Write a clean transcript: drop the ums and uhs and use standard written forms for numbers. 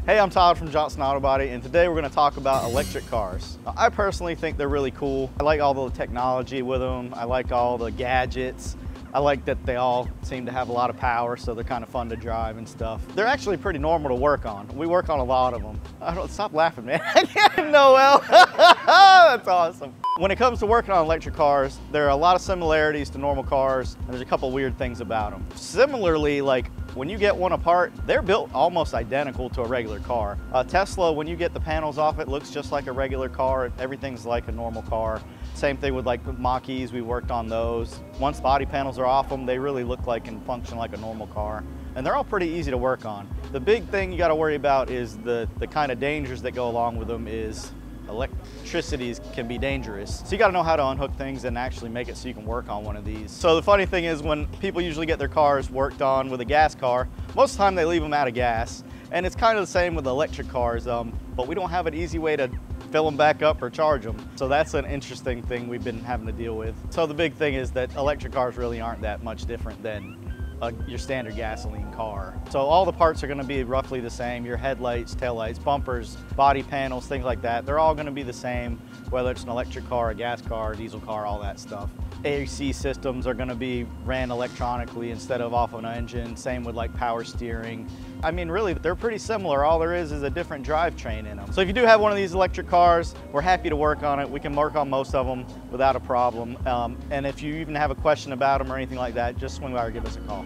Hey, I'm Todd from Johnson Auto Body, and today we're going to talk about electric cars. Now, I personally think they're really cool. I like all the technology with them. I like all the gadgets. I like that they all seem to have a lot of power, so they're kind of fun to drive and stuff. They're actually pretty normal to work on. We work on a lot of them. Stop laughing, man. Noel. That's awesome. When it comes to working on electric cars, there are a lot of similarities to normal cars, and there's a couple weird things about them. Similarly, like when you get one apart, they're built almost identical to a regular car. Tesla, when you get the panels off, it looks just like a regular car. Everything's like a normal car. Same thing with like the Mach-E's, we worked on those. Once body panels are off them, they really look like and function like a normal car. And they're all pretty easy to work on. The big thing you gotta worry about is the kind of dangers that go along with them is electricity can be dangerous. So you gotta know how to unhook things and actually make it so you can work on one of these. So the funny thing is when people usually get their cars worked on with a gas car, most of the time they leave them out of gas. And it's kind of the same with the electric cars, but we don't have an easy way to fill them back up or charge them. So that's an interesting thing we've been having to deal with. So the big thing is that electric cars really aren't that much different than your standard gasoline car. So all the parts are going to be roughly the same. Your headlights, taillights, bumpers, body panels, things like that. They're all going to be the same, whether it's an electric car, a gas car, diesel car, all that stuff. AC systems are going to be ran electronically instead of off an engine. Same with like power steering. I mean, really, they're pretty similar. All there is a different drivetrain in them. So if you do have one of these electric cars, we're happy to work on it. We can work on most of them without a problem. And if you even have a question about them or anything like that, just swing by or give us a call.